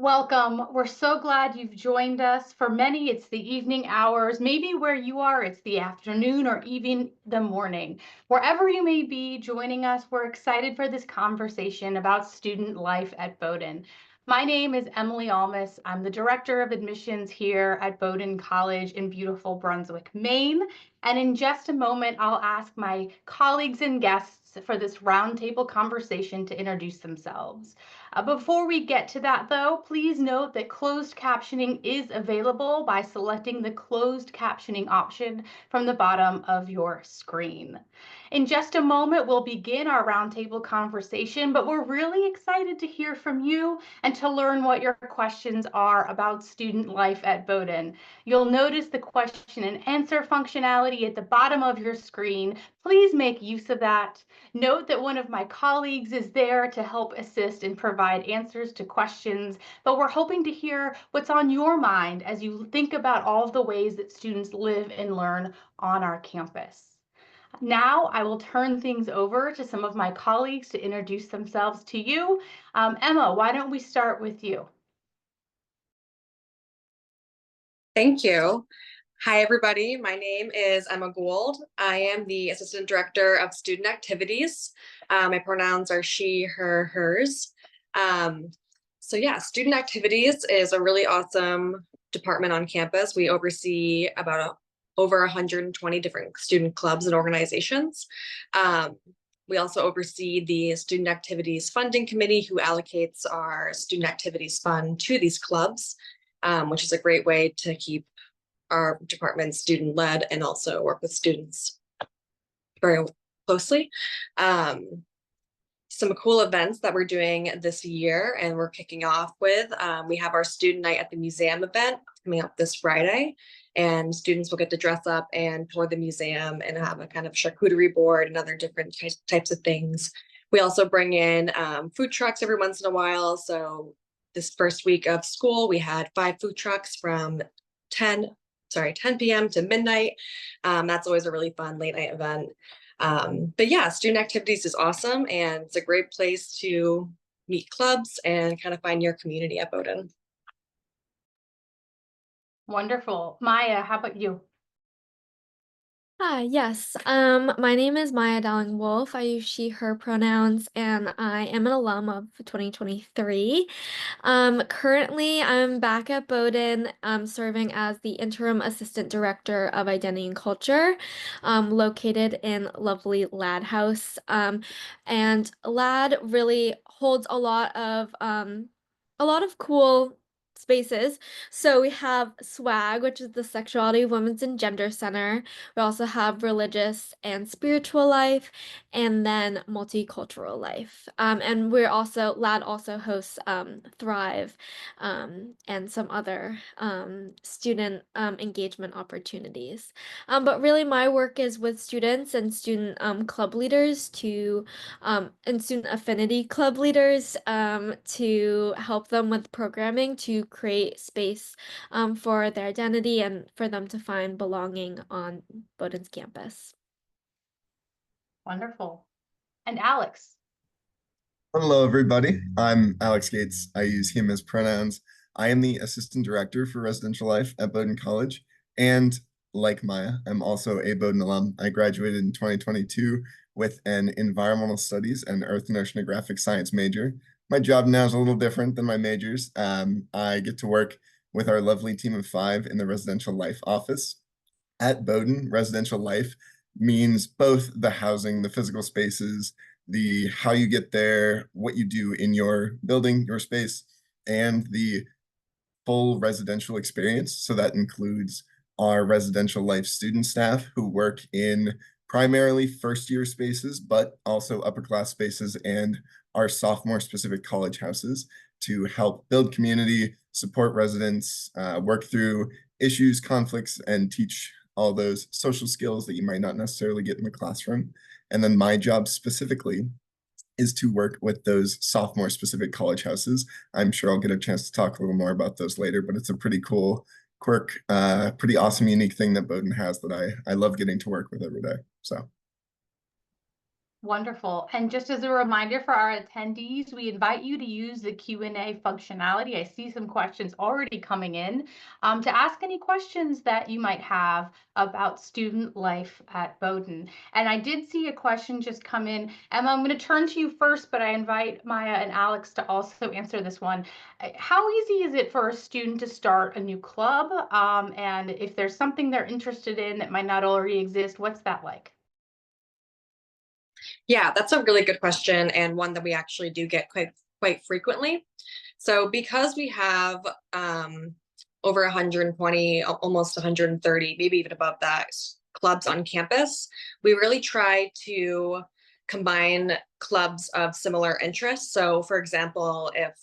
Welcome. We're so glad you've joined us. For many, it's the evening hours. Maybe where you are, it's the afternoon or even the morning. Wherever you may be joining us, we're excited for this conversation about student life at Bowdoin. My name is Emily Almas. I'm the Director of Admissions here at Bowdoin College in beautiful Brunswick, Maine. And in just a moment, I'll ask my colleagues and guests for this roundtable conversation to introduce themselves. Before we get to that, though, please note that closed captioning is available by selecting the closed captioning option from the bottom of your screen. In just a moment, we'll begin our roundtable conversation, but we're really excited to hear from you and to learn what your questions are about student life at Bowdoin. You'll notice the question and answer functionality at the bottom of your screen. Please make use of that. Note that one of my colleagues is there to help assist and provide answers to questions, but we're hoping to hear what's on your mind as you think about all of the ways that students live and learn on our campus. Now I will turn things over to some of my colleagues to introduce themselves to you. Emma, why don't we start with you? Thank you. Hi, everybody. My name is Emma Gould. I am the Assistant Director of Student Activities. My pronouns are she, her, hers. Student Activities is a really awesome department on campus. We oversee about over 120 different student clubs and organizations. We also oversee the Student Activities Funding Committee, who allocates our Student Activities Fund to these clubs, which is a great way to keep our department student-led and also work with students very closely. Some cool events that we're doing this year and we're kicking off with, we have our student night at the museum event coming up this Friday, and students will get to dress up and tour the museum and have a kind of charcuterie board and other different types of things. We also bring in food trucks every once in a while. So this first week of school, we had 5 food trucks from 10 p.m. to midnight. That's always a really fun late night event. But yeah, student activities is awesome, and it's a great place to meet clubs and kind of find your community at Bowdoin. Wonderful. Maya, how about you? Hi, yes. My name is Maya Dowling Wolf. I use she, her pronouns, and I am an alum of 2023. Currently, I'm back at Bowdoin, serving as the Interim Assistant Director of Identity and Culture, located in lovely Ladd House. And Ladd really holds a lot of cool spaces. So we have SWAG, which is the Sexuality, Women's, and Gender Center. We also have religious and spiritual life, and then multicultural life. And Ladd also hosts Thrive, and some other student engagement opportunities. But really, my work is with students and student club leaders and student affinity club leaders to help them with programming to create space for their identity and for them to find belonging on Bowdoin's campus. Wonderful. And Alex? Hello, everybody. I'm Alex Gates. I use him as pronouns. I am the Assistant Director for Residential Life at Bowdoin College. And like Maya, I'm also a Bowdoin alum. I graduated in 2022 with an Environmental Studies and Earth and Oceanographic Science major. My job now is a little different than my majors. I get to work with our lovely team of 5 in the Residential Life office. At Bowdoin, Residential Life means both the housing, the physical spaces, the how you get there, what you do in your building, your space, and the full residential experience. So that includes our Residential Life student staff who work in primarily first-year spaces, but also upper-class spaces and our sophomore-specific college houses to help build community, support residents, work through issues, conflicts, and teach all those social skills that you might not necessarily get in the classroom. And then my job specifically is to work with those sophomore specific college houses. I'm sure I'll get a chance to talk a little more about those later, but it's a pretty cool quirk, pretty awesome, unique thing that Bowdoin has that I love getting to work with every day. So. Wonderful. And just as a reminder for our attendees, we invite you to use the Q&A functionality. I see some questions already coming in to ask any questions that you might have about student life at Bowdoin. And I did see a question just come in. Emma, I'm going to turn to you first, but I invite Maya and Alex to also answer this one. How easy is it for a student to start a new club? And if there's something they're interested in that might not already exist, what's that like? Yeah, that's a really good question, and one that we actually do get quite frequently. So because we have over 120, almost 130, maybe even above that, clubs on campus, we really try to combine clubs of similar interests. So for example, if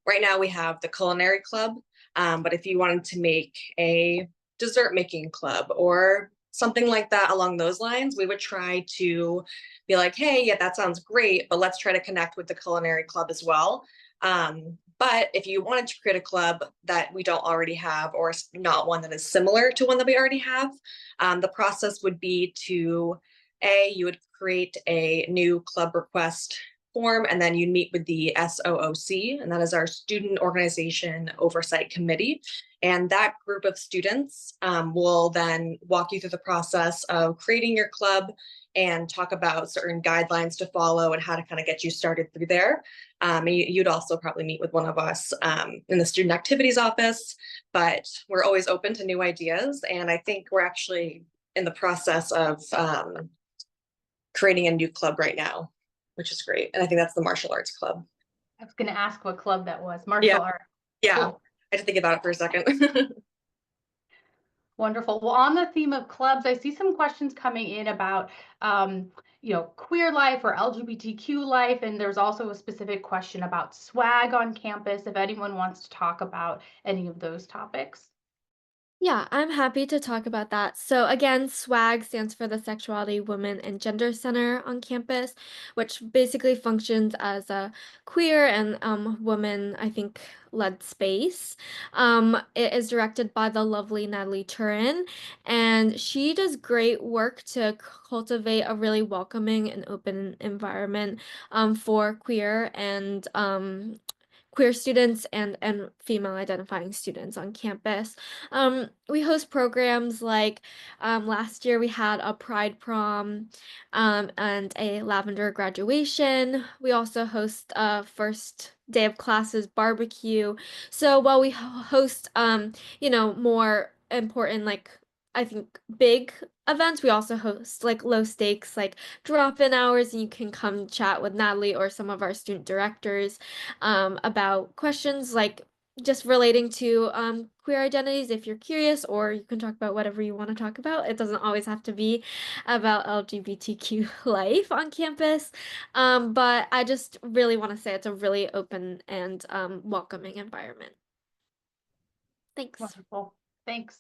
right now we have the culinary club, but if you wanted to make a dessert making club or something like that along those lines, we would try to be like, hey, yeah, that sounds great, but let's try to connect with the culinary club as well. But if you wanted to create a club that we don't already have, or not one that is similar to one that we already have, the process would be to, you would create a new club request form, and then you meet with the SOOC, and that is our Student Organization Oversight Committee. And that group of students will then walk you through the process of creating your club and talk about certain guidelines to follow and how to kind of get you started through there. You'd also probably meet with one of us in the student activities office, but we're always open to new ideas. And I think we're actually in the process of creating a new club right now, which is great. And I think that's the martial arts club. I was going to ask what club that was. Martial arts. Yeah, Cool. I had to think about it for a second. Wonderful. Well, on the theme of clubs, I see some questions coming in about, queer life or LGBTQ life, and there's also a specific question about swag on campus, if anyone wants to talk about any of those topics. Yeah, I'm happy to talk about that. So again, SWAG stands for the Sexuality, Women, and Gender Center on campus, which basically functions as a queer and woman, I think, led space. It is directed by the lovely Natalie Turin, and she does great work to cultivate a really welcoming and open environment for queer students and female identifying students on campus. We host programs like last year we had a Pride Prom and a Lavender graduation. We also host a first day of classes barbecue. So while we host more important, like I think big events, we also host like low stakes, like drop-in hours, and you can come chat with Natalie or some of our student directors about questions like just relating to queer identities if you're curious, or you can talk about whatever you want to talk about. It doesn't always have to be about LGBTQ life on campus. But I just really want to say it's a really open and welcoming environment. Thanks. Wonderful. Thanks.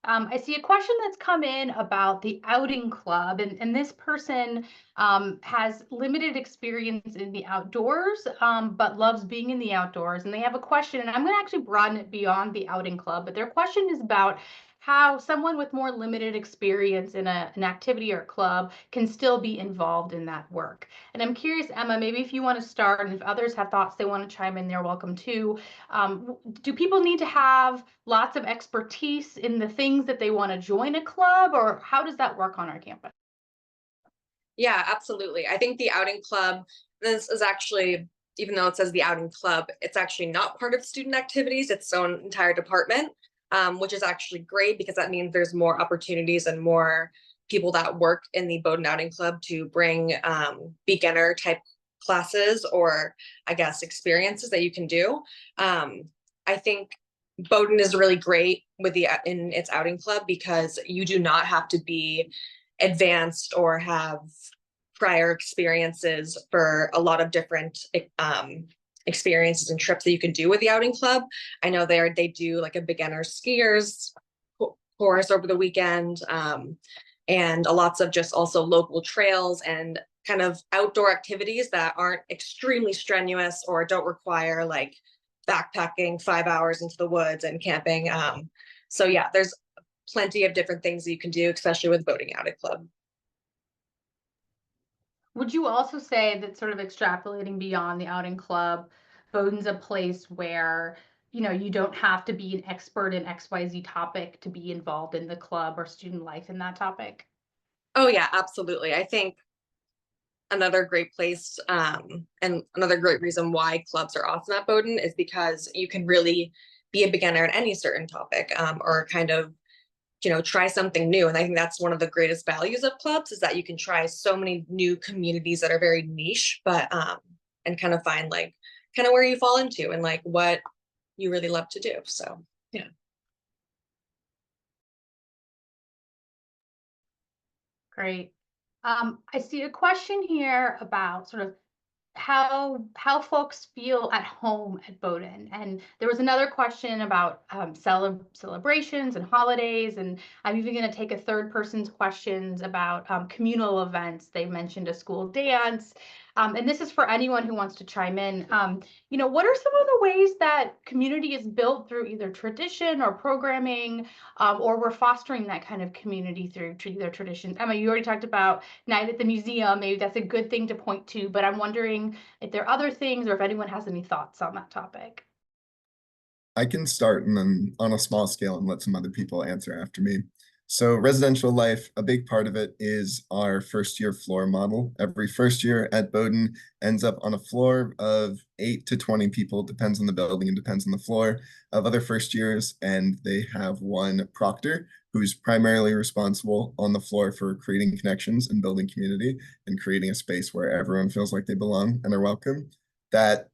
I see a question that's come in about the outing club, and this person has limited experience in the outdoors, but loves being in the outdoors. And they have a question, and I'm going to actually broaden it beyond the outing club, but their question is about how someone with more limited experience in an activity or club can still be involved in that work. And I'm curious, Emma, maybe if you want to start, and if others have thoughts they want to chime in, they're welcome too. Do people need to have lots of expertise in the things that they want to join a club, or how does that work on our campus? Yeah, absolutely. I think the outing club, this is actually, even though it says the outing club, it's actually not part of student activities, it's its own entire department, which is actually great because that means there's more opportunities and more people that work in the Bowdoin Outing Club to bring beginner type classes, or I guess experiences that you can do. I think Bowdoin is really great with in its outing club because you do not have to be advanced or have prior experiences for a lot of different experiences and trips that you can do with the outing club. I know they do like a beginner skiers course over the weekend, and lots of just also local trails and kind of outdoor activities that aren't extremely strenuous or don't require like backpacking 5 hours into the woods and camping. So yeah, there's plenty of different things that you can do, especially with Bowdoin Outing Club. Would you also say that, sort of extrapolating beyond the outing club, Bowdoin's a place where, you don't have to be an expert in XYZ topic to be involved in the club or student life in that topic? Oh yeah, absolutely. I think another great place, and another great reason why clubs are awesome at Bowdoin is because you can really be a beginner in any certain topic, or kind of, try something new. And I think that's one of the greatest values of clubs, is that you can try so many new communities that are very niche, but and kind of find like kind of where you fall into and like what you really love to do. So yeah. Great. I see a question here about sort of how folks feel at home at Bowdoin. And there was another question about celebrations and holidays. And I'm even going to take a third person's questions about communal events. They mentioned a school dance. And this is for anyone who wants to chime in. What are some of the ways that community is built through either tradition or programming, or we're fostering that kind of community through either traditions? Emma, you already talked about night at the museum. Maybe that's a good thing to point to, but I'm wondering if there are other things or if anyone has any thoughts on that topic. I can start and then on a small scale and let some other people answer after me. So residential life, a big part of it is our first year floor model. Every first year at Bowdoin ends up on a floor of 8 to 20 people, depends on the building and depends on the floor of other first years. And they have one proctor who's primarily responsible on the floor for creating connections and building community and creating a space where everyone feels like they belong and are welcome. That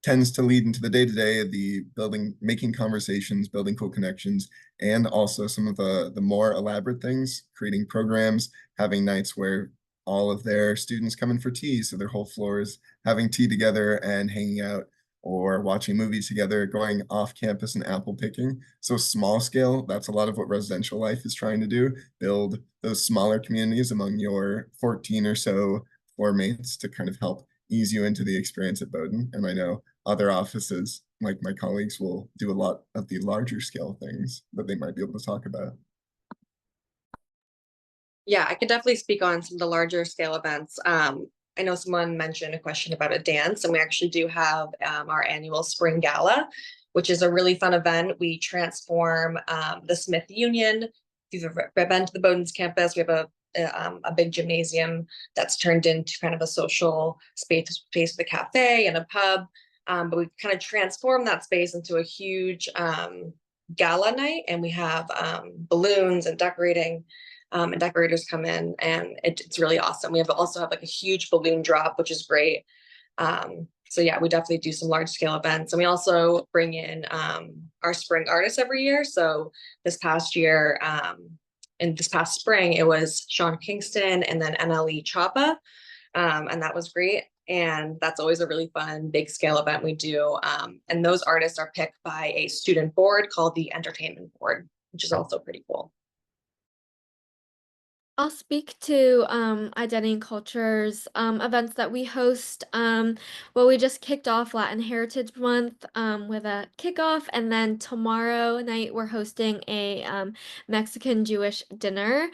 tends to lead into the day-to-day of the building, making conversations, building cool connections, and also some of the more elaborate things, creating programs, having nights where all of their students come in for tea, so their whole floor is having tea together and hanging out, or watching movies together, going off campus and apple picking. So small scale, that's a lot of what residential life is trying to do, build those smaller communities among your 14 or so floor mates to kind of help ease you into the experience at Bowdoin. And I know other offices, like my colleagues, will do a lot of the larger scale things that they might be able to talk about. Yeah, I could definitely speak on some of the larger scale events. I know someone mentioned a question about a dance, and we actually do have our annual spring gala, which is a really fun event. We transform the Smith Union. If you've ever been to the Bowdoin's campus, we have a big gymnasium that's turned into kind of a social space with a cafe and a pub. But we kind of transform that space into a huge gala night, and we have balloons and decorating, and decorators come in, and it's really awesome. We also have like a huge balloon drop, which is great. So yeah, we definitely do some large scale events, and we also bring in our spring artists every year. So this past year, in this past spring, it was Sean Kingston and then NLE Chapa, and that was great. And that's always a really fun big scale event we do. And those artists are picked by a student board called the Entertainment Board, which is also pretty cool. I'll speak to identity and cultures events that we host. Well, we just kicked off Latin Heritage Month with a kickoff, and then tomorrow night we're hosting a Mexican Jewish dinner,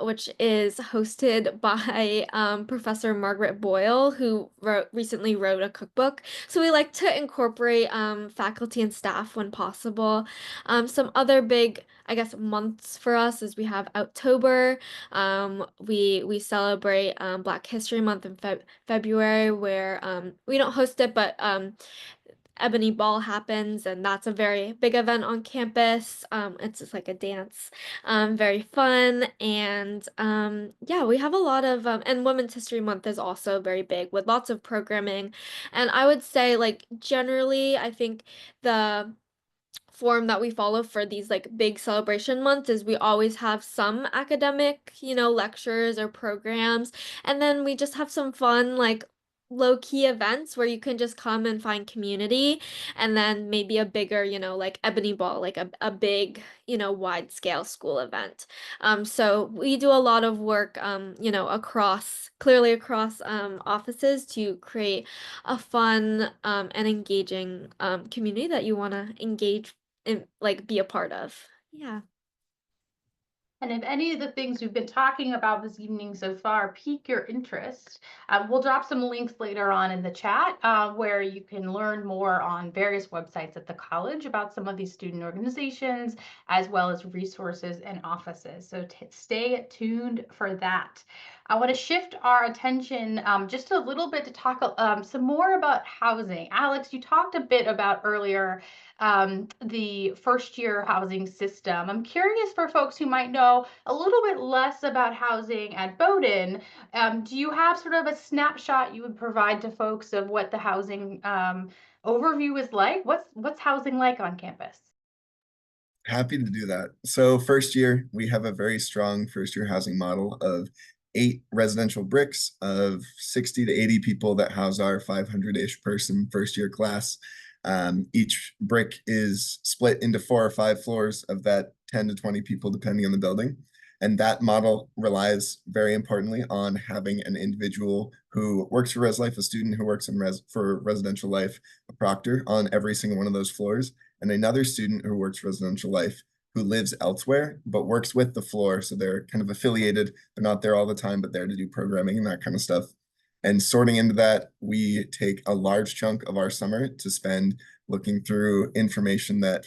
which is hosted by Professor Margaret Boyle, who recently wrote a cookbook. So we like to incorporate faculty and staff when possible. Some other big, I guess, months for us is we have October. We celebrate Black History Month in February, where we don't host it, but Ebony Ball happens, and that's a very big event on campus. It's just like a dance, very fun, and yeah, we have a lot of and Women's History Month is also very big with lots of programming, and I would say like generally, I think the form that we follow for these like big celebration months is we always have some academic, lectures or programs, and then we just have some fun like low-key events where you can just come and find community, and then maybe a bigger, like Ebony Ball, like a big, wide scale school event. So we do a lot of work, clearly across offices to create a fun and engaging community that you want to engage and like be a part of. Yeah. And if any of the things we've been talking about this evening so far pique your interest, we'll drop some links later on in the chat where you can learn more on various websites at the college about some of these student organizations, as well as resources and offices. So stay tuned for that. I want to shift our attention just a little bit to talk some more about housing. Alex, you talked a bit about earlier the first year housing system. I'm curious for folks who might know a little bit less about housing at Bowdoin. Do you have sort of a snapshot you would provide to folks of what the housing overview is like? What's housing like on campus? Happy to do that. So first year, we have a very strong first year housing model of 8 residential bricks of 60 to 80 people that house our 500-ish person first year class. Each brick is split into 4 or 5 floors of that 10 to 20 people, depending on the building. And that model relies very importantly on having an individual who works for Res Life, a student who works for Residential Life, a proctor on every single one of those floors, and another student who works for Residential Life who lives elsewhere but works with the floor. So they're kind of affiliated. They're not there all the time, but there to do programming and that kind of stuff. And sorting into that, we take a large chunk of our summer to spend looking through information that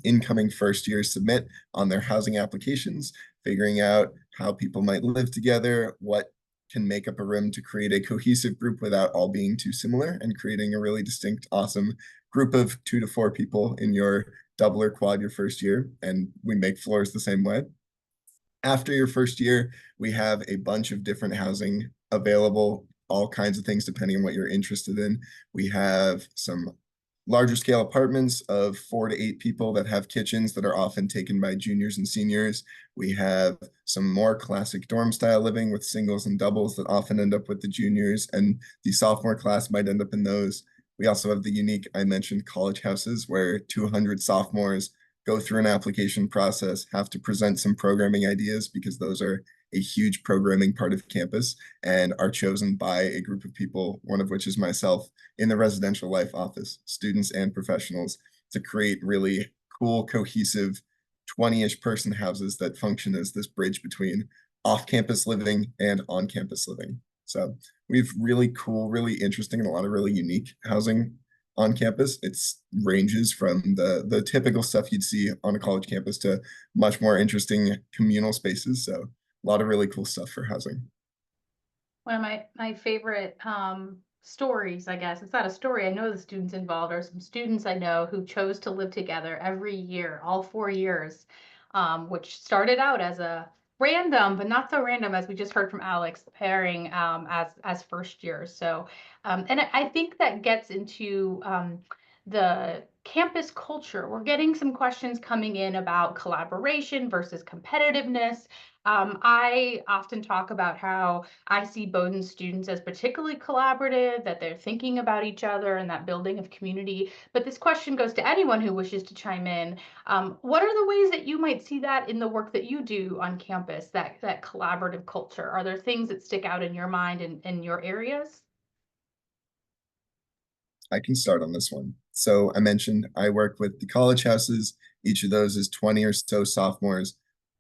incoming first years submit on their housing applications, figuring out how people might live together, what can make up a room to create a cohesive group without all being too similar, and creating a really distinct, awesome group of 2 to 4 people in your double or quad your first year. And we make floors the same way. After your first year, we have a bunch of different housing available, all kinds of things depending on what you're interested in. We have some larger scale apartments of 4 to 8 people that have kitchens that are often taken by juniors and seniors. We have some more classic dorm style living with singles and doubles that often end up with the juniors, and the sophomore class might end up in those. We also have the unique, I mentioned, college houses where 200 sophomores go through an application process, have to present some programming ideas because those are a huge programming part of campus and are chosen by a group of people, one of which is myself, in the Residential Life office, students and professionals, to create really cool, cohesive 20-ish person houses that function as this bridge between off-campus living and on-campus living. So we have really cool, really interesting, and a lot of really unique housing on campus. It's ranges from the typical stuff you'd see on a college campus to much more interesting communal spaces. So a lot of really cool stuff for housing. One of my favorite stories, I guess. It's not a story. I know the students involved are some students I know who chose to live together every year, all 4 years, which started out as a random, but not so random as we just heard from Alex, pairing as first years. So, and I think that gets into the campus culture. We're getting some questions coming in about collaboration versus competitiveness. I often talk about how I see Bowdoin students as particularly collaborative, that they're thinking about each other and that building of community. But this question goes to anyone who wishes to chime in. What are the ways that you might see that in the work that you do on campus, that collaborative culture? Are there things that stick out in your mind and in your areas? I can start on this one. So I mentioned I work with the college houses. Each of those is 20 or so sophomores,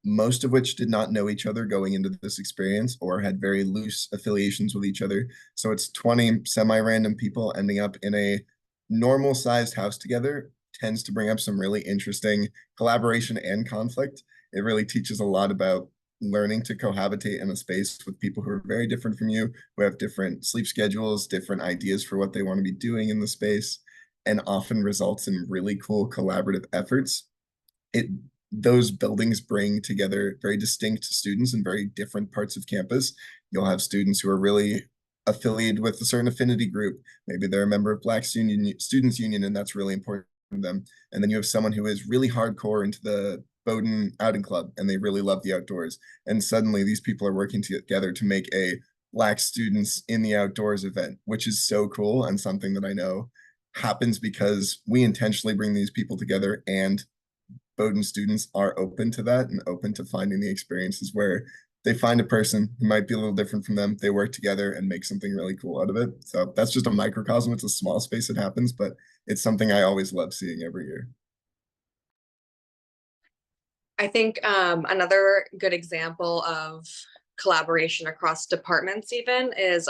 most of which did not know each other going into this experience or had very loose affiliations with each other. So it's 20 semi-random people ending up in a normal sized house together tends to bring up some really interesting collaboration and conflict. It really teaches a lot about learning to cohabitate in a space with people who are very different from you, who have different sleep schedules, different ideas for what they want to be doing in the space, and often results in really cool collaborative efforts. Those buildings bring together very distinct students in very different parts of campus. You'll have students who are really affiliated with a certain affinity group. Maybe they're a member of Black Students Union, and that's really important to them. And then you have someone who is really hardcore into the Bowdoin Outing Club, and they really love the outdoors. And suddenly these people are working together to make a Black Students in the Outdoors event, which is so cool and something that I know happens because we intentionally bring these people together, and Bowdoin students are open to that and open to finding the experiences where they find a person who might be a little different from them. They work together and make something really cool out of it. So that's just a microcosm. It's a small space it happens, but it's something I always love seeing every year. I think another good example of collaboration across departments even is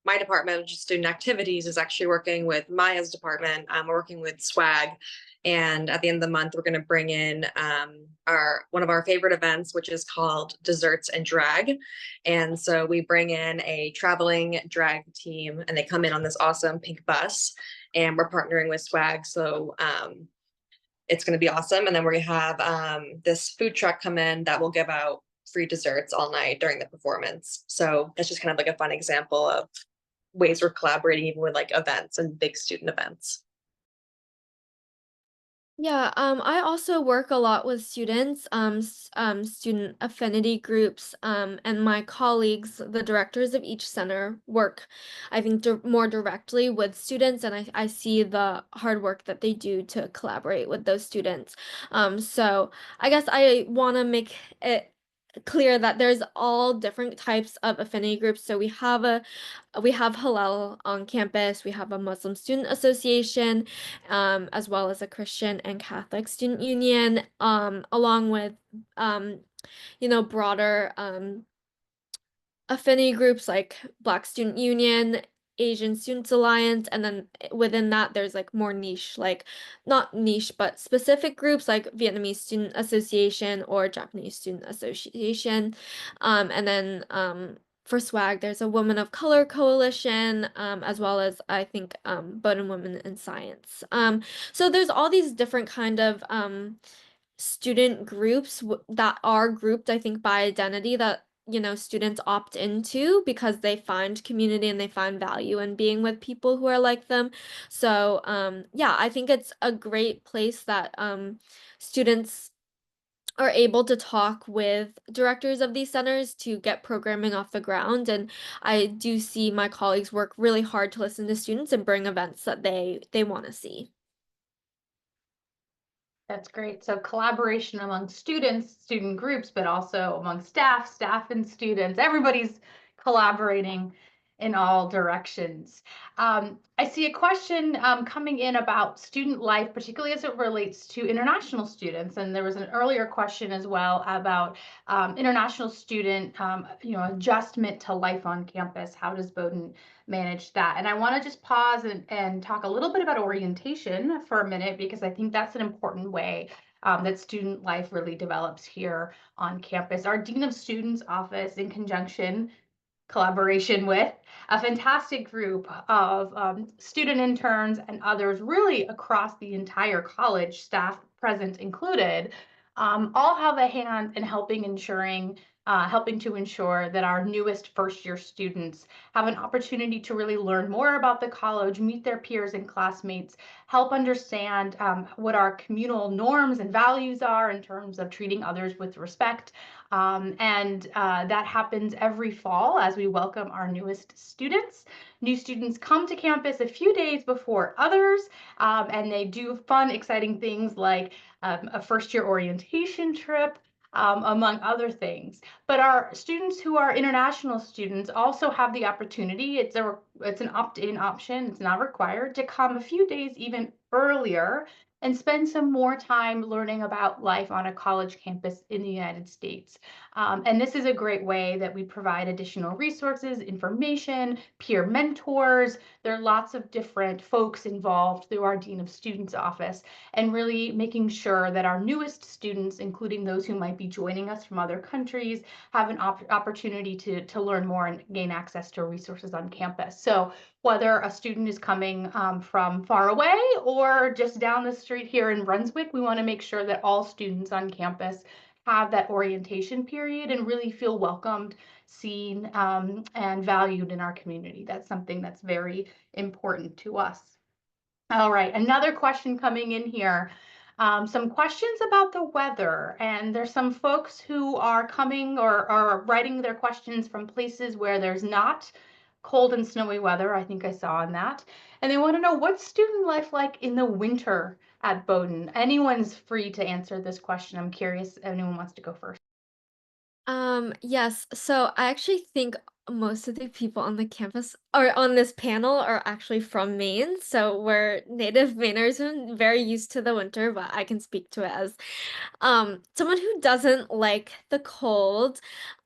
my department, which is student activities, is actually working with Maya's department. We're working with SWAG. And at the end of the month, we're going to bring in one of our favorite events, which is called Desserts and Drag. And so we bring in a traveling drag team, and they come in on this awesome pink bus. And we're partnering with SWAG. So it's going to be awesome. And then we're going to have this food truck come in that will give out free desserts all night during the performance. So it's just kind of like a fun example of ways we're collaborating even with like events and big student events. Yeah, I also work a lot with students, student affinity groups, and my colleagues, the directors of each center, work, I think, more directly with students, and I see the hard work that they do to collaborate with those students. So I guess I want to make it clear that there's all different types of affinity groups. So we have Hillel on campus, we have a Muslim student association, as well as a Christian and Catholic student union, along with broader affinity groups like Black Student Union, Asian Students Alliance, and then within that there's like more niche, like not niche, but specific groups like Vietnamese Student Association or Japanese Student Association. And then for SWAG, there's a Women of Color Coalition, as well as I think Bowdoin Women in Science. So there's all these different kind of student groups that are grouped, I think, by identity that students opt into because they find community and they find value in being with people who are like them. So yeah, I think it's a great place that students are able to talk with directors of these centers to get programming off the ground. And I do see my colleagues work really hard to listen to students and bring events that they want to see. That's great. So collaboration among students, student groups, but also among staff and students. Everybody's collaborating in all directions. I see a question coming in about student life, particularly as it relates to international students. And there was an earlier question as well about international student, adjustment to life on campus. How does Bowdoin manage that? And I want to just pause and talk a little bit about orientation for a minute, because I think that's an important way that student life really develops here on campus. Our Dean of Students office, in collaboration with a fantastic group of student interns and others really across the entire college, staff present included, all have a hand in helping to ensure that our newest first-year students have an opportunity to really learn more about the college, meet their peers and classmates, help understand what our communal norms and values are in terms of treating others with respect. And that happens every fall as we welcome our newest students. New students come to campus a few days before others, and they do fun, exciting things like a first-year orientation trip, among other things. But our students who are international students also have the opportunity, it's an opt-in option, it's not required, to come a few days even earlier and spend some more time learning about life on a college campus in the United States. And this is a great way that we provide additional resources, information, peer mentors. There are lots of different folks involved through our Dean of Students office, and really making sure that our newest students, including those who might be joining us from other countries, have an opportunity to learn more and gain access to resources on campus. So whether a student is coming from far away or just down the street here in Brunswick, we want to make sure that all students on campus have that orientation period and really feel welcomed, seen, and valued in our community. That's something that's very important to us. All right, another question coming in here. Some questions about the weather, and there's some folks who are coming or are writing their questions from places where there's not cold and snowy weather. I think I saw on that. And they want to know, what's student life like in the winter at Bowdoin? Anyone's free to answer this question. I'm curious if anyone wants to go first. Yes, so I actually think most of the people on the campus or on this panel are actually from Maine, so we're native Mainers and very used to the winter, but I can speak to it as someone who doesn't like the cold.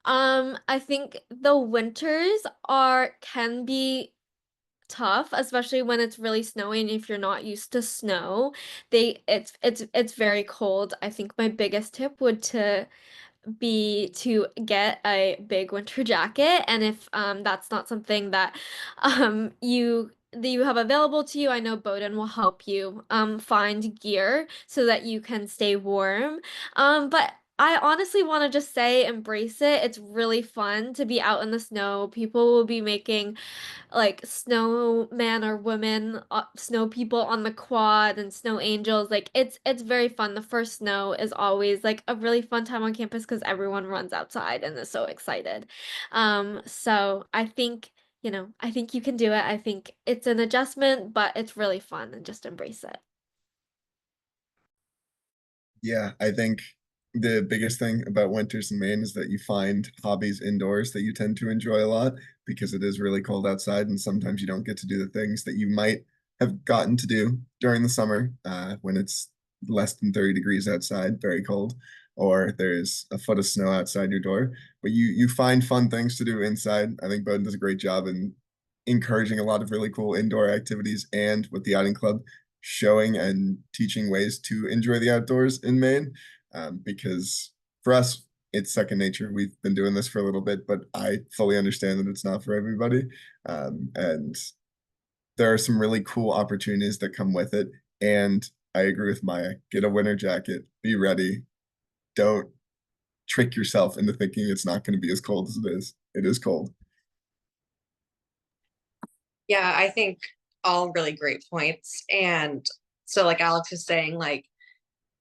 I think the winters can be tough, especially when it's really snowy and if you're not used to snow. It's very cold. I think my biggest tip would to be to get a big winter jacket, and if that's not something that you have available to you, I know Bowdoin will help you find gear so that you can stay warm. But I honestly want to just say embrace it. It's really fun to be out in the snow. People will be making like snowman or women, snow people on the quad and snow angels. Like it's very fun. The first snow is always like a really fun time on campus because everyone runs outside and is so excited. So I think you can do it. I think it's an adjustment, but it's really fun and just embrace it. Yeah, I think the biggest thing about winters in Maine is that you find hobbies indoors that you tend to enjoy a lot because it is really cold outside, and sometimes you don't get to do the things that you might have gotten to do during the summer when it's less than 30 degrees outside, very cold, or there's a foot of snow outside your door. But you find fun things to do inside. I think Bowdoin does a great job in encouraging a lot of really cool indoor activities, and with the outing club showing and teaching ways to enjoy the outdoors in Maine. Because for us, it's second nature. We've been doing this for a little bit, but I fully understand that it's not for everybody. And there are some really cool opportunities that come with it. And I agree with Maya. Get a winter jacket, be ready. Don't trick yourself into thinking it's not going to be as cold as it is. It is cold. Yeah, I think all really great points. And so, like Alex was saying, like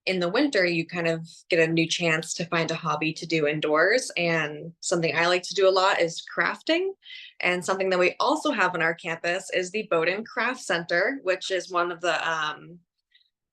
in the winter, you kind of get a new chance to find a hobby to do indoors. And something I like to do a lot is crafting. And something that we also have on our campus is the Bowdoin Craft Center, which is one of the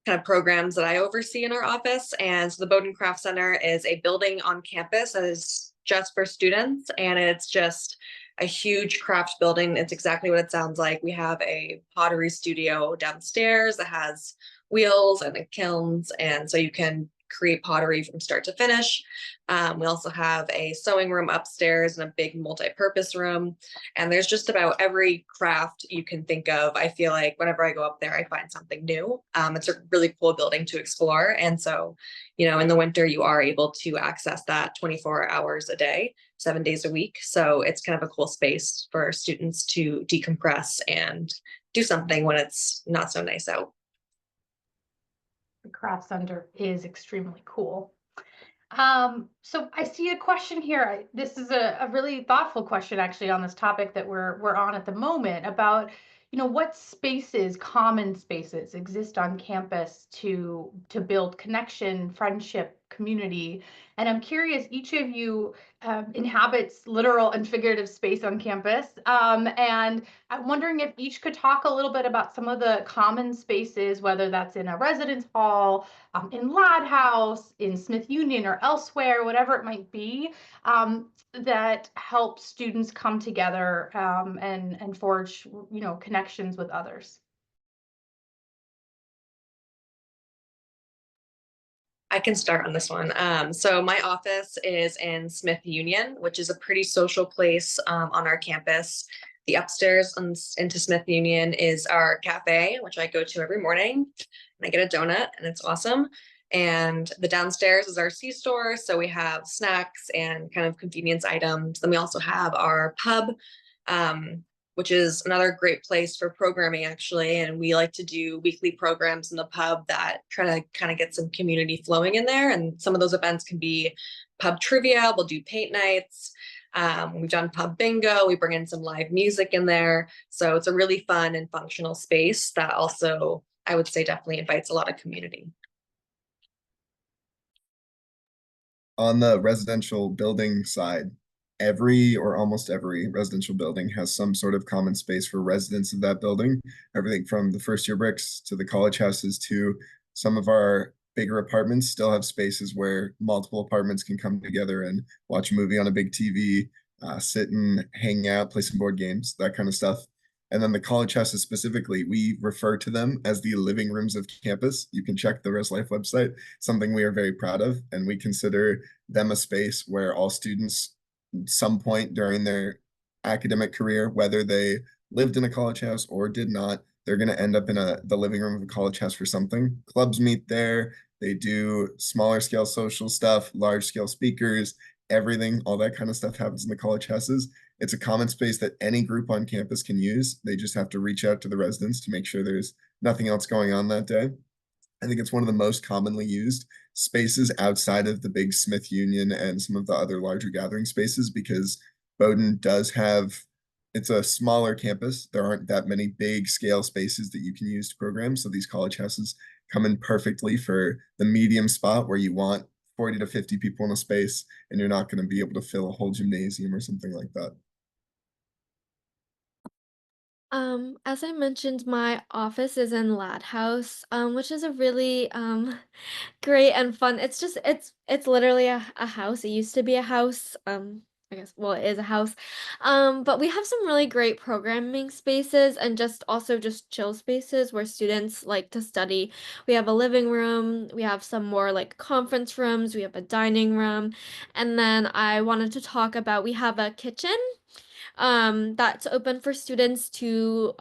kind of programs that I oversee in our office. And so the Bowdoin Craft Center is a building on campus that is just for students, and it's just a huge craft building. It's exactly what it sounds like. We have a pottery studio downstairs that has wheels and kilns, and so you can create pottery from start to finish. We also have a sewing room upstairs and a big multi-purpose room, and there's just about every craft you can think of. I feel like whenever I go up there, I find something new. It's a really cool building to explore, and so in the winter you are able to access that 24 hours a day, 7 days a week. So it's kind of a cool space for students to decompress and do something when it's not so nice out. The craft center is extremely cool. So I see a question here. This is a really thoughtful question actually on this topic that we're on at the moment about, what spaces, common spaces exist on campus to build connection, friendship, community. And I'm curious, each of you inhabits literal and figurative space on campus. And I'm wondering if each could talk a little bit about some of the common spaces, whether that's in a residence hall, in Lad House, in Smith Union, or elsewhere, whatever it might be, that help students come together and forge, connections with others. I can start on this one. So my office is in Smith Union, which is a pretty social place on our campus. The upstairs into Smith Union is our cafe, which I go to every morning, and I get a donut, and it's awesome. And the downstairs is our C-store, so we have snacks and kind of convenience items. Then we also have our pub, which is another great place for programming, actually. And we like to do weekly programs in the pub that try to kind of get some community flowing in there. And some of those events can be pub trivia. We'll do paint nights. We've done pub bingo. We bring in some live music in there. So it's a really fun and functional space that also, I would say, definitely invites a lot of community. On the residential building side, every or almost every residential building has some sort of common space for residents of that building. Everything from the first year bricks to the college houses to some of our bigger apartments still have spaces where multiple apartments can come together and watch a movie on a big TV, sit and hang out, play some board games, that kind of stuff. And then the college houses specifically, we refer to them as the living rooms of campus. You can check the Res Life website, something we are very proud of. And we consider them a space where all students, some point during their academic career, whether they lived in a college house or did not, they're going to end up in the living room of a college house for something. Clubs meet there. They do smaller scale social stuff, large scale speakers, everything, all that kind of stuff happens in the college houses. It's a common space that any group on campus can use. They just have to reach out to the residents to make sure there's nothing else going on that day. I think it's one of the most commonly used spaces outside of the big Smith Union and some of the other larger gathering spaces, because Bowdoin does have, it's a smaller campus. There aren't that many big scale spaces that you can use to program. So these college houses come in perfectly for the medium spot where you want 40 to 50 people in a space and you're not going to be able to fill a whole gymnasium or something like that. As I mentioned, my office is in Lad House, which is a really great and fun. It's literally a house. It used to be a house. I guess well it is a house. But we have some really great programming spaces and just also just chill spaces where students like to study. We have a living room, we have some more like conference rooms, we have a dining room, and then I wanted to talk about we have a kitchen that's open for students to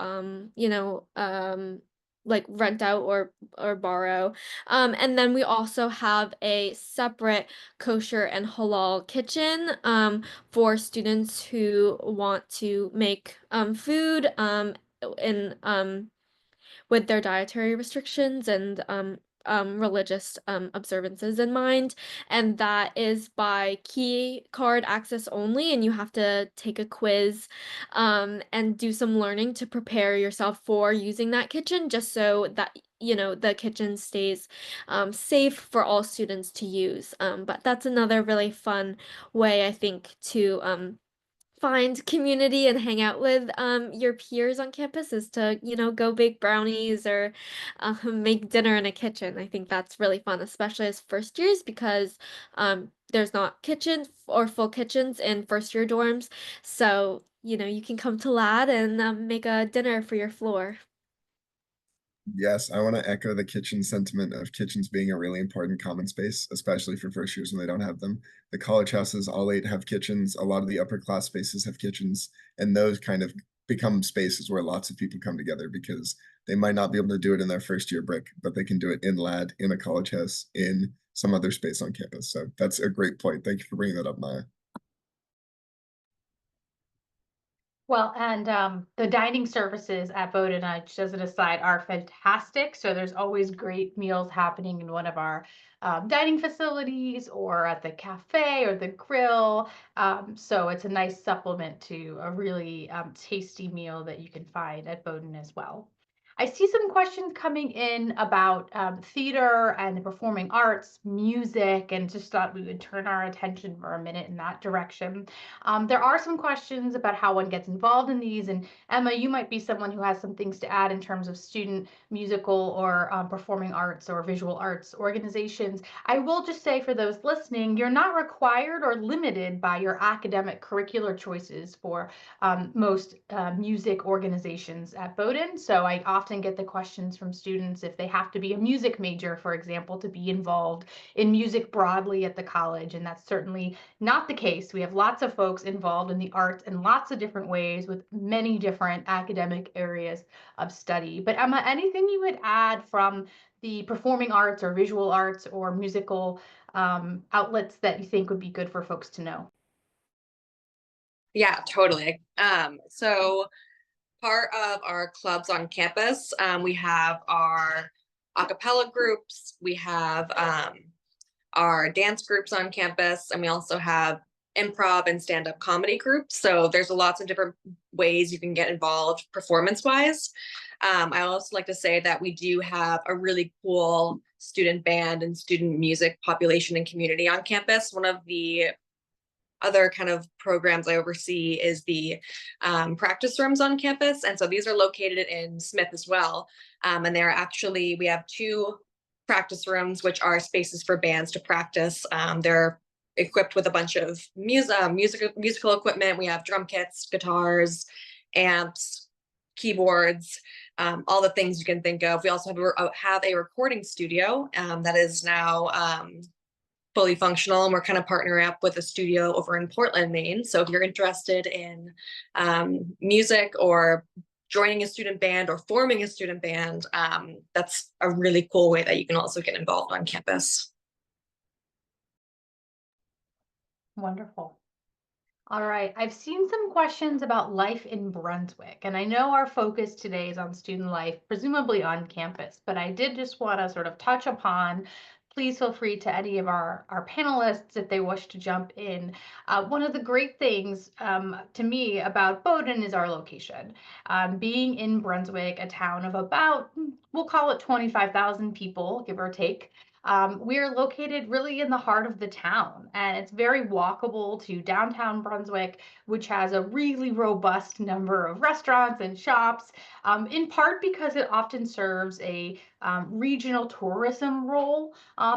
like rent out or borrow. And then we also have a separate kosher and halal kitchen for students who want to make food in with their dietary restrictions and religious observances in mind, and that is by key card access only, and you have to take a quiz and do some learning to prepare yourself for using that kitchen, just so that the kitchen stays safe for all students to use. But that's another really fun way, I think, to find community and hang out with your peers on campus is to go bake brownies or make dinner in a kitchen. I think that's really fun, especially as first years, because there's not kitchens or full kitchens in first year dorms, so you can come to Lad and make a dinner for your floor. Yes, I want to echo the kitchen sentiment of kitchens being a really important common space, especially for first years when they don't have them. The college houses, all eight have kitchens. A lot of the upper class spaces have kitchens, and those kind of become spaces where lots of people come together because they might not be able to do it in their first year brick, but they can do it in Lad, in a college house, in some other space on campus. So that's a great point. Thank you for bringing that up, Maya. Well, and the dining services at Bowdoin, just as an aside, are fantastic. So there's always great meals happening in one of our dining facilities or at the cafe or the grill. So it's a nice supplement to a really tasty meal that you can find at Bowdoin as well. I see some questions coming in about theater and the performing arts, music, and just thought we would turn our attention for a minute in that direction. There are some questions about how one gets involved in these, and Emma, you might be someone who has some things to add in terms of student musical or performing arts or visual arts organizations. I will just say for those listening, you're not required or limited by your academic curricular choices for most music organizations at Bowdoin. So I often get the questions from students if they have to be a music major, for example, to be involved in music broadly at the college, and that's certainly not the case. We have lots of folks involved in the arts in lots of different ways with many different academic areas of study. But Emma, anything you would add from the performing arts or visual arts or musical outlets that you think would be good for folks to know? Yeah, totally. So part of our clubs on campus, we have our a cappella groups, we have our dance groups on campus, and we also have improv and stand-up comedy groups. So there's lots of different ways you can get involved performance-wise. I also like to say that we do have a really cool student band and student music population and community on campus. One of the other kind of programs I oversee is the practice rooms on campus. And so these are located in Smith as well. And they're actually, we have two practice rooms, which are spaces for bands to practice their equipped with a bunch of musical equipment. We have drum kits, guitars, amps, keyboards, all the things you can think of. We also have a recording studio that is now fully functional, and we're kind of partnering up with a studio over in Portland, Maine. So if you're interested in music or joining a student band or forming a student band, that's a really cool way that you can also get involved on campus. Wonderful. All right, I've seen some questions about life in Brunswick, and I know our focus today is on student life, presumably on campus, but I did just want to sort of touch upon, please feel free to any of our panelists if they wish to jump in. One of the great things to me about Bowdoin is our location. Being in Brunswick, a town of about, we'll call it 25,000 people, give or take, we're located really in the heart of the town, and it's very walkable to downtown Brunswick, which has a really robust number of restaurants and shops, in part because it often serves a regional tourism role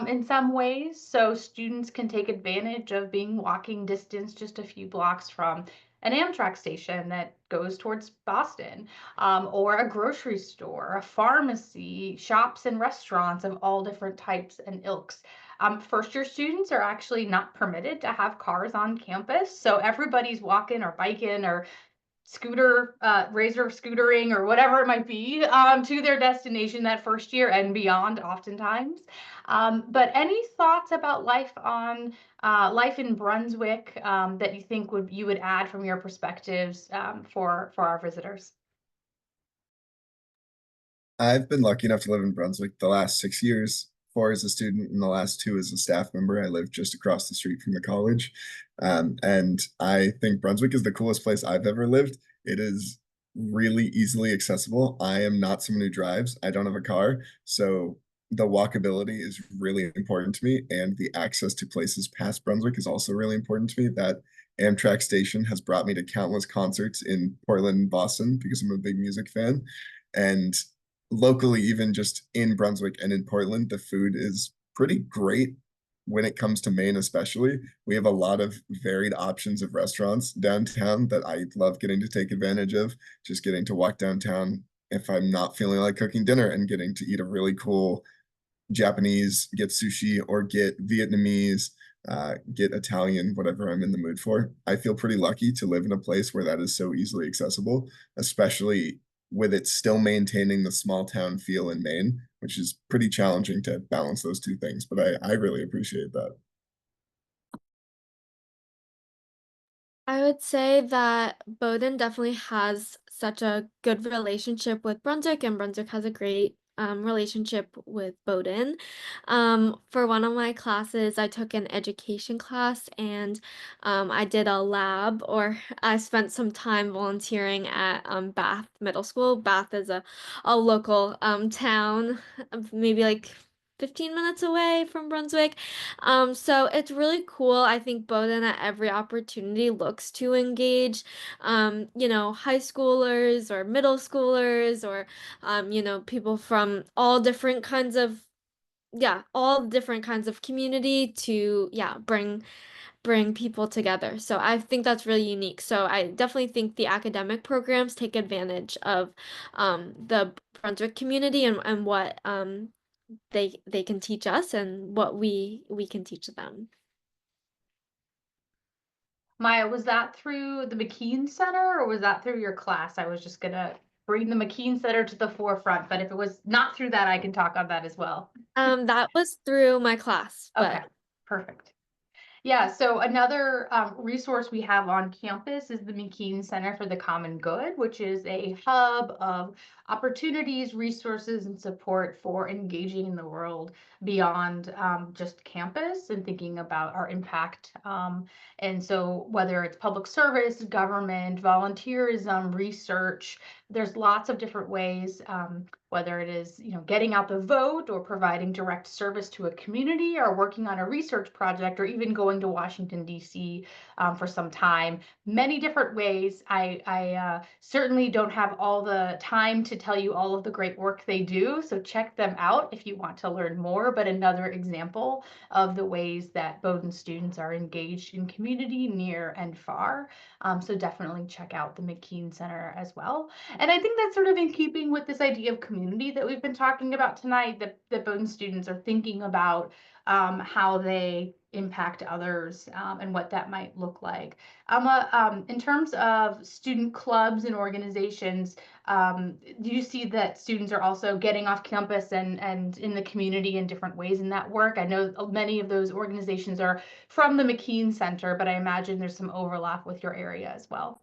in some ways. So students can take advantage of being walking distance just a few blocks from an Amtrak station that goes towards Boston, or a grocery store, a pharmacy, shops and restaurants of all different types and ilks. First year students are actually not permitted to have cars on campus, so everybody's walking or biking or razor scootering or whatever it might be to their destination that first year and beyond oftentimes. But any thoughts about life in Brunswick that you think you would add from your perspectives for our visitors? I've been lucky enough to live in Brunswick the last 6 years, 4 as a student, and the last 2 as a staff member. I live just across the street from the college. And I think Brunswick is the coolest place I've ever lived. It is really easily accessible. I am not someone who drives. I don't have a car. So the walkability is really important to me. And the access to places past Brunswick is also really important to me. That Amtrak station has brought me to countless concerts in Portland and Boston because I'm a big music fan. And locally, even just in Brunswick and in Portland, the food is pretty great when it comes to Maine, especially. We have a lot of varied options of restaurants downtown that I love getting to take advantage of. Just getting to walk downtown if I'm not feeling like cooking dinner and getting to eat a really cool Japanese, get sushi, or get Vietnamese, get Italian, whatever I'm in the mood for. I feel pretty lucky to live in a place where that is so easily accessible, especially with it still maintaining the small town feel in Maine, which is pretty challenging to balance those two things. But I really appreciate that. I would say that Bowdoin definitely has such a good relationship with Brunswick, and Brunswick has a great relationship with Bowdoin. For one of my classes, I took an education class, and I did a lab, or I spent some time volunteering at Bath Middle School. Bath is a local town, maybe like 15 minutes away from Brunswick. So it's really cool. I think Bowdoin at every opportunity looks to engage, high schoolers or middle schoolers, or, people from all different kinds of community to, bring people together. So I think that's really unique. So I definitely think the academic programs take advantage of the Brunswick community, and what they can teach us, and what we can teach them. Maya, was that through the McKean Center or was that through your class? I was just gonna bring the McKean Center to the forefront, but if it was not through that, I can talk on that as well. That was through my class, Okay, but perfect. Yeah, so another resource we have on campus is the McKean Center for the Common Good, which is a hub of opportunities, resources, and support for engaging in the world beyond just campus and thinking about our impact. And so whether it's public service, government, volunteerism, research, there's lots of different ways, whether it is, getting out the vote or providing direct service to a community or working on a research project or even going to Washington, D.C. For some time. Many different ways. I certainly don't have all the time to tell you all of the great work they do, so check them out if you want to learn more. But another example of the ways that Bowdoin students are engaged in community near and far. So definitely check out the McKean Center as well. And I think that's sort of in keeping with this idea of community that we've been talking about tonight, that Bowdoin students are thinking about how they impact others, and what that might look like. In terms of student clubs and organizations, do you see that students are also getting off campus and in the community in different ways in that work? I know many of those organizations are from the McKean Center, but I imagine there's some overlap with your area as well.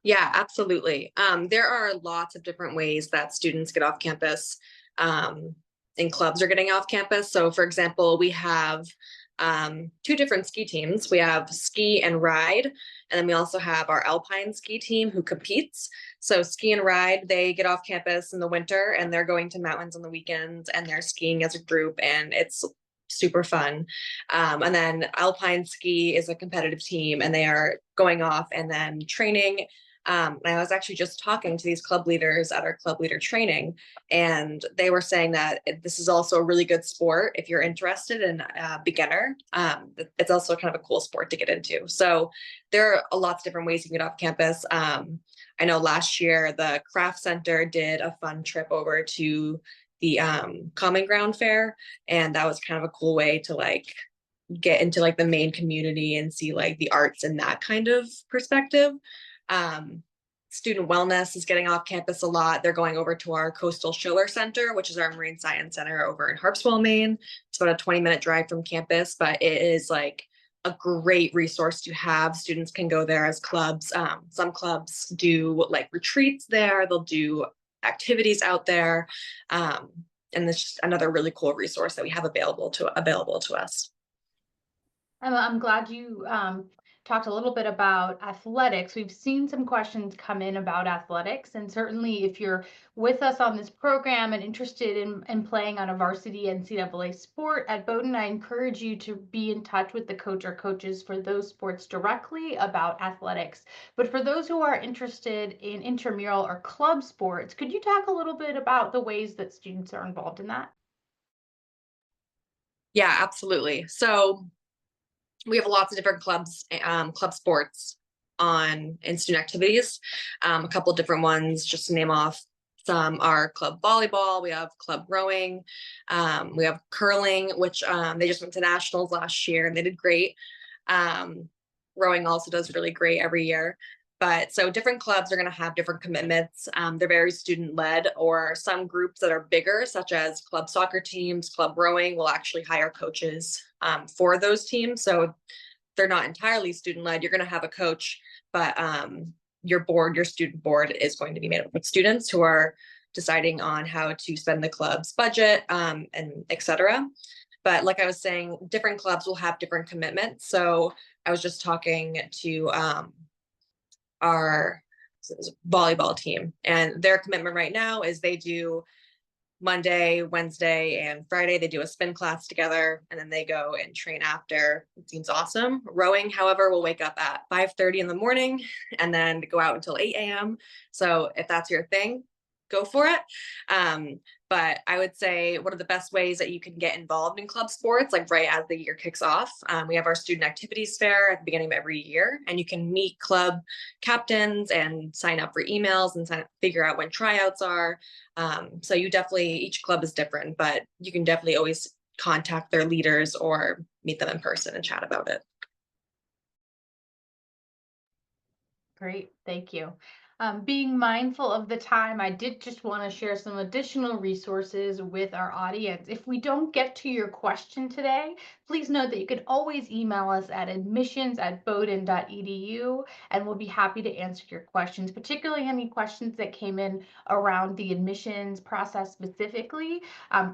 Yeah, absolutely. There are lots of different ways that students get off campus, and clubs are getting off campus. So, for example, we have two different ski teams. We have ski and ride, and then we also have our alpine ski team who competes. So, ski and ride, they get off campus in the winter and they're going to mountains on the weekends and they're skiing as a group, and it's super fun. And then alpine ski is a competitive team and they are going off and then training. And I was actually just talking to these club leaders at our club leader training, and they were saying that this is also a really good sport if you're interested in beginner. It's also kind of a cool sport to get into. So there are lots of different ways you can get off campus. I know last year the craft center did a fun trip over to the Common Ground Fair, and that was kind of a cool way to like get into like the main community and see like the arts in that kind of perspective. Student wellness is getting off campus a lot. They're going over to our Coastal Schiller Center, which is our marine science center over in Harpswell, Maine. It's about a 20-minute drive from campus, but it is like a great resource to have. Students can go there as clubs. Some clubs do like retreats there. They'll do activities out there. And it's just another really cool resource that we have available to us. I'm glad you talked a little bit about athletics. We've seen some questions come in about athletics, and certainly if you're with us on this program and interested in playing on a varsity NCAA sport at Bowdoin, I encourage you to be in touch with the coach or coaches for those sports directly about athletics. But for those who are interested in intramural or club sports, could you talk a little bit about the ways that students are involved in that? Yeah, absolutely. So we have lots of different clubs, club sports in student activities. A couple different ones, just to name off some, are club volleyball. We have club rowing. We have curling, which they just went to nationals last year and they did great. Rowing also does really great every year. But so different clubs are going to have different commitments. They're very student led, or some groups that are bigger, such as club soccer teams, club rowing, will actually hire coaches for those teams. So they're not entirely student led. You're going to have a coach, but your student board is going to be made up of students who are deciding on how to spend the club's budget, and etc. But like I was saying, different clubs will have different commitments. So I was just talking to our volleyball team, and their commitment right now is they do Monday, Wednesday, and Friday. They do a spin class together, and then they go and train after. It seems awesome. Rowing, however, will wake up at 5:30 in the morning and then go out until 8 a.m. So if that's your thing, go for it. But I would say one of the best ways that you can get involved in club sports, like right as the year kicks off, we have our student activities fair at the beginning of every year, and you can meet club captains and sign up for emails and figure out when tryouts are. So each club is different, but you can definitely always contact their leaders or meet them in person and chat about it. Great, thank you. Being mindful of the time, I did just want to share some additional resources with our audience. If we don't get to your question today, please note that you can always email us at admissions@bowdoin.edu, and we'll be happy to answer your questions, particularly any questions that came in around the admissions process specifically.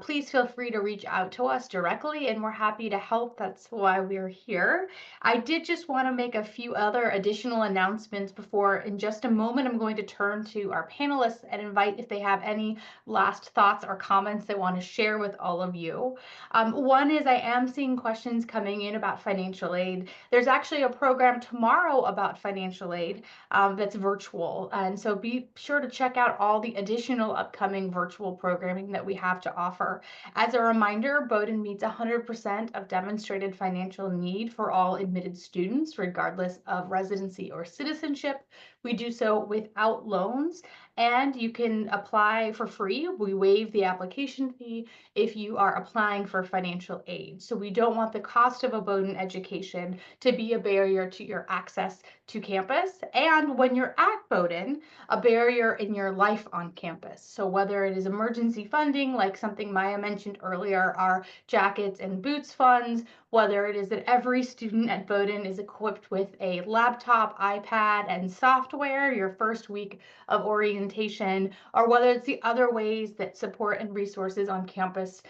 Please feel free to reach out to us directly, and we're happy to help. That's why we're here. I did just want to make a few other additional announcements before, in just a moment, I'm I'm going to turn to our panelists and invite if they have any last thoughts or comments they want to share with all of you. One is I am seeing questions coming in about financial aid. There's actually a program tomorrow about financial aid that's virtual. And so be sure to check out all the additional upcoming virtual programming that we have to offer. As a reminder, Bowdoin meets 100% of demonstrated financial need for all admitted students, regardless of residency or citizenship. We do so without loans, and you can apply for free. We waive the application fee if you are applying for financial aid. So we don't want the cost of a Bowdoin education to be a barrier to your access to campus. And when you're at Bowdoin, a barrier in your life on campus. So whether it is emergency funding, like something Maya mentioned earlier, our jackets and boots funds, whether it is that every student at Bowdoin is equipped with a laptop, iPad, and software your first week of orientation, or whether it's the other ways that support and resources on campus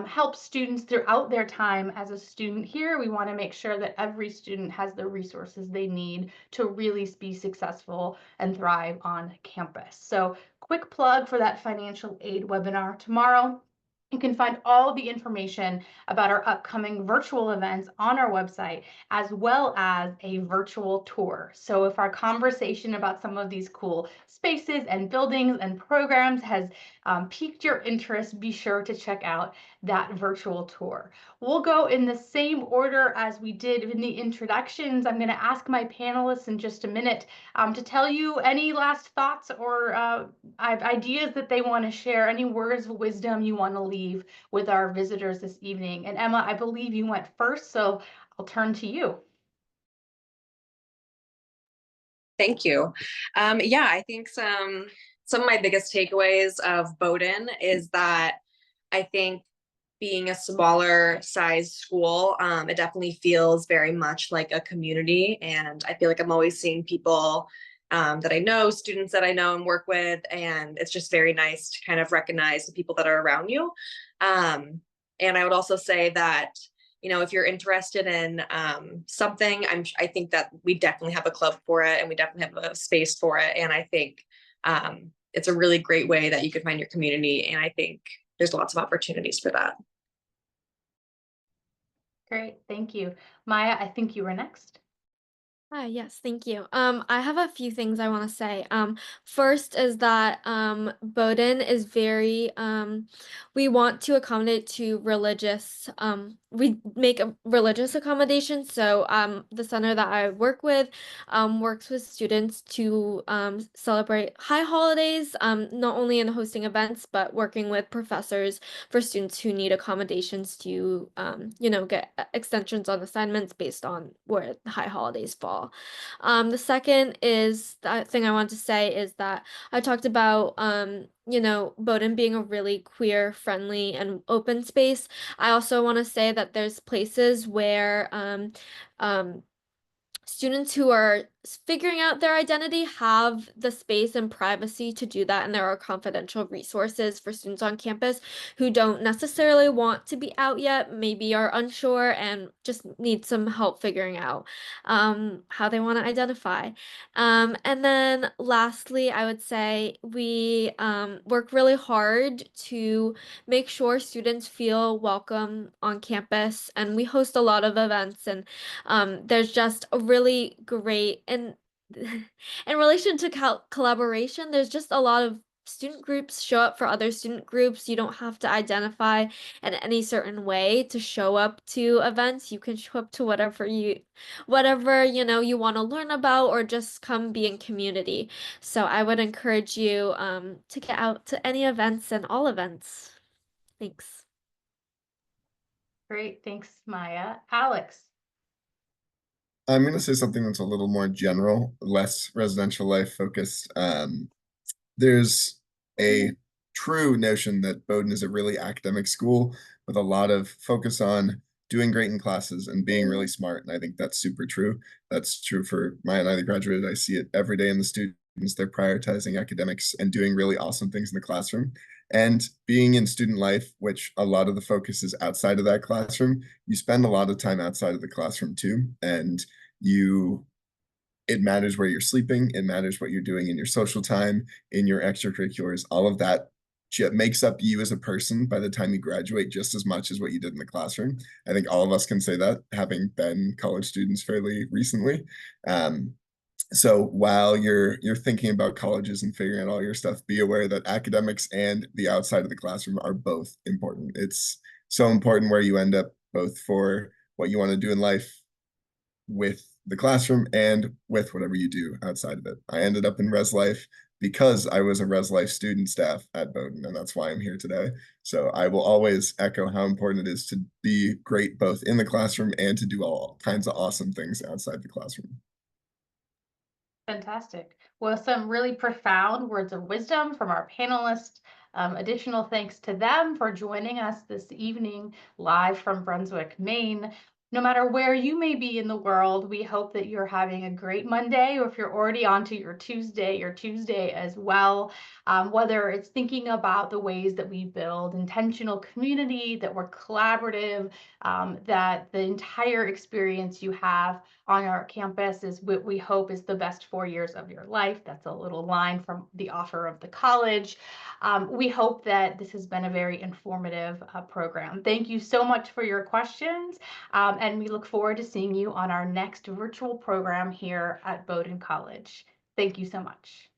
help students throughout their time as a student here. We want to make sure that every student has the resources they need to really be successful and thrive on campus. So quick plug for that financial aid webinar tomorrow. You can find all the information about our upcoming virtual events on our website, as well as a virtual tour. So if our conversation about some of these cool spaces and buildings and programs has piqued your interest, be sure to check out that virtual tour. We'll go in the same order as we did in the introductions. I'm going to ask my panelists in just a minute to tell you any last thoughts or ideas that they want to share, any words of wisdom you want to leave with our visitors this evening. And Emma, I believe you went first, so I'll turn to you. Thank you. Yeah, I think some of my biggest takeaways of Bowdoin is that I think being a smaller size school, it definitely feels very much like a community. And I feel like I'm always seeing people that I know, students that I know and work with. And it's just very nice to kind of recognize the people that are around you. And I would also say that, you know, if you're interested in something, I think that we definitely have a club for it, and we definitely have a space for it. And I think it's a really great way that you can find your community. And I think there's lots of opportunities for that. Great, thank you. Maya, I think you were next. Yes, thank you. I have a few things I want to say. First is that Bowdoin is very we want to accommodate to religious we make a religious accommodations. So the center that I work with works with students to celebrate high holidays, not only in hosting events, but working with professors for students who need accommodations to you know, get extensions on assignments based on where the high holidays fall. The second is the thing I want to say is that I talked about you know, Bowdoin being a really queer friendly and open space. I also want to say that there's places where students who are figuring out their identity have the space and privacy to do that, and there are confidential resources for students on campus who don't necessarily want to be out yet, maybe are unsure and just need some help figuring out how they want to identify. And then lastly, I would say we work really hard to make sure students feel welcome on campus, and we host a lot of events, and there's just a really great, and in relation to collaboration, there's just a lot of student groups show up for other student groups. You don't have to identify in any certain way to show up to events. You can show up to whatever you know you want to learn about, or just come be in community. So I would encourage you to get out to any events and all events. Thanks. Great, thanks, Maya. Alex. I'm going to say something that's a little more general, less residential life focused. There's a true notion that Bowdoin is a really academic school with a lot of focus on doing great in classes and being really smart. And I think that's super true. That's true for Maya and I that graduated. I see it every day in the students. They're prioritizing academics and doing really awesome things in the classroom. And being in student life, which a lot of the focus is outside of that classroom, you spend a lot of time outside of the classroom too. And you it matters where you're sleeping. It matters what you're doing in your social time, in your extracurriculars. All of that makes up you as a person by the time you graduate just as much as what you did in the classroom. I think all of us can say that, having been college students fairly recently. So while you're thinking about colleges and figuring out all your stuff, be aware that academics and the outside of the classroom are both important. It's so important where you end up, both for what you want to do in life with the classroom and with whatever you do outside of it. I ended up in Res Life because I was a Res Life student staff at Bowdoin, and that's why I'm here today. So I will always echo how important it is to be great both in the classroom and to do all kinds of awesome things outside the classroom. Fantastic. Well, some really profound words of wisdom from our panelists. Additional thanks to them for joining us this evening live from Brunswick, Maine. No matter where you may be in the world, we hope that you're having a great Monday, or if you're already onto your Tuesday as well. Whether it's thinking about the ways that we build intentional community, that we're collaborative, that the entire experience you have on our campus is what we hope is the best 4 years of your life. That's a little line from the offer of the college. We hope that this has been a very informative program. Thank you so much for your questions, and we look forward to seeing you on our next virtual program here at Bowdoin College. Thank you so much.